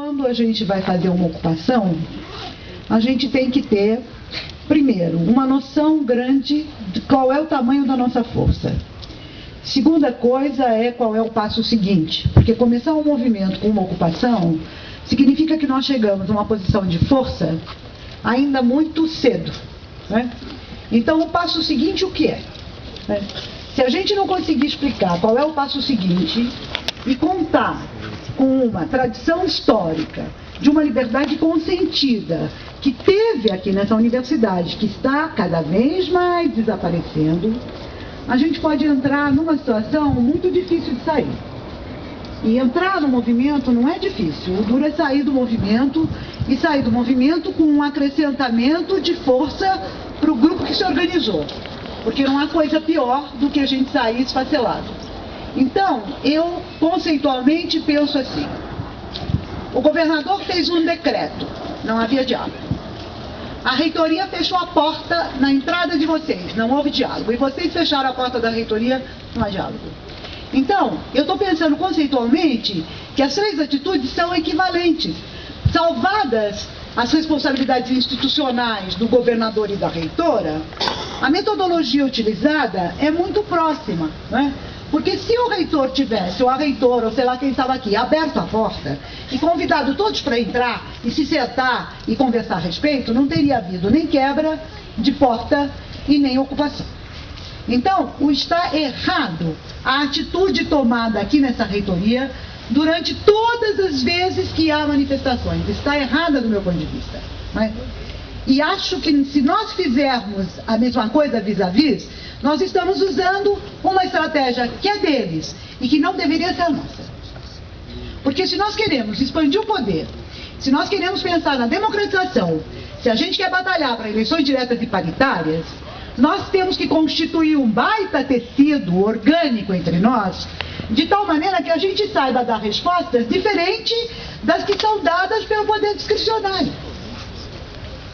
quando a gente vai fazer uma ocupação, a gente tem que ter, primeiro, uma noção grande de qual é o tamanho da nossa força. Segunda coisa é qual é o passo seguinte, porque começar um movimento com uma ocupação significa que nós chegamos a uma posição de força ainda muito cedo, né? Então, o passo seguinte, o que é? Se a gente não conseguir explicar qual é o passo seguinte e contar com uma tradição histórica de uma liberdade consentida que teve aqui nessa universidade, que está cada vez mais desaparecendo, a gente pode entrar numa situação muito difícil de sair. E entrar no movimento não é difícil, o duro é sair do movimento e sair do movimento com um acrescentamento de força para o grupo que se organizou. Porque não há coisa pior do que a gente sair esfacelado. Então, eu conceitualmente penso assim: o governador fez um decreto, não havia diálogo. A reitoria fechou a porta na entrada de vocês, não houve diálogo. E vocês fecharam a porta da reitoria, não há diálogo. Então, eu estou pensando conceitualmente que as três atitudes são equivalentes. Salvadas as responsabilidades institucionais do governador e da reitora, a metodologia utilizada é muito próxima, né? Porque se o reitor tivesse, ou a reitora, ou sei lá quem estava aqui, aberto a porta e convidado todos para entrar e se sentar e conversar a respeito, não teria havido nem quebra de porta e nem ocupação. Então, está errado a atitude tomada aqui nessa reitoria durante todas as vezes que há manifestações. Está errada do meu ponto de vista, né? E acho que se nós fizermos a mesma coisa vis-à-vis, nós estamos usando uma estratégia que é deles e que não deveria ser a nossa. Porque se nós queremos expandir o poder, se nós queremos pensar na democratização, se a gente quer batalhar para eleições diretas e paritárias, nós temos que constituir um baita tecido orgânico entre nós, de tal maneira que a gente saiba dar respostas diferentes das que são dadas pelo poder discricionário.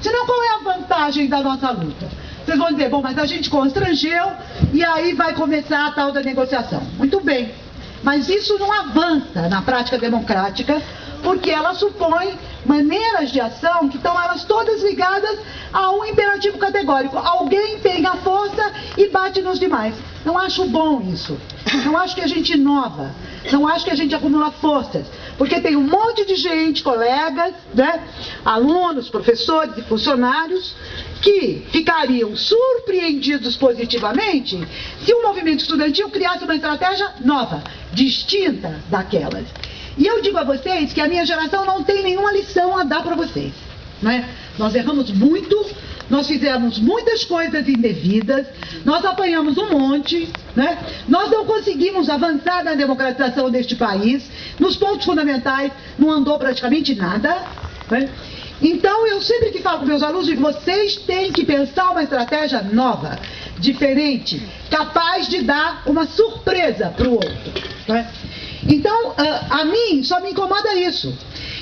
Senão, qual é a vantagem da nossa luta? Vocês vão dizer, bom, mas a gente constrangeu e aí vai começar a tal da negociação. Muito bem, mas isso não avança na prática democrática, porque ela supõe maneiras de ação que estão elas todas ligadas a um imperativo categórico. Alguém tem a força e bate nos demais. Não acho bom isso. Não acho que a gente inova. Não acho que a gente acumula forças. Porque tem um monte de gente, colegas, né, alunos, professores e funcionários, que ficariam surpreendidos positivamente se o movimento estudantil criasse uma estratégia nova, distinta daquelas. E eu digo a vocês que a minha geração não tem nenhuma lição a dar para vocês, né? Nós erramos muito, nós fizemos muitas coisas indevidas, nós apanhamos um monte, né? Nós não conseguimos avançar na democratização deste país, nos pontos fundamentais não andou praticamente nada, né? Então eu sempre que falo com meus alunos, digo, vocês têm que pensar uma estratégia nova, diferente, capaz de dar uma surpresa para o outro, né? Então, a mim só me incomoda isso.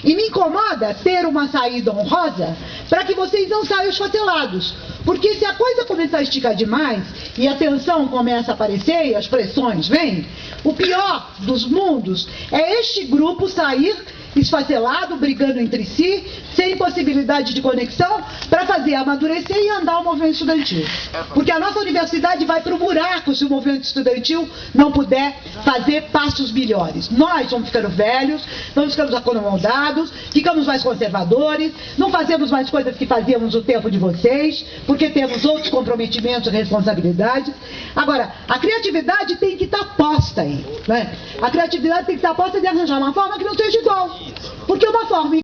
E me incomoda ter uma saída honrosa para que vocês não saiam esfatelados. Porque se a coisa começar a esticar demais e a tensão começa a aparecer e as pressões vêm, o pior dos mundos é este grupo sair esfacelado, brigando entre si, sem possibilidade de conexão, para fazer amadurecer e andar o movimento estudantil. Porque a nossa universidade vai para o buraco se o movimento estudantil não puder fazer passos melhores. Nós vamos ficando velhos, vamos ficando acomodados, ficamos mais conservadores, não fazemos mais coisas que fazíamos no tempo de vocês, porque temos outros comprometimentos e responsabilidades. Agora, a criatividade tem que estar posta aí, né? A criatividade tem que estar posta de arranjar uma forma que não seja igual. Porque uma forma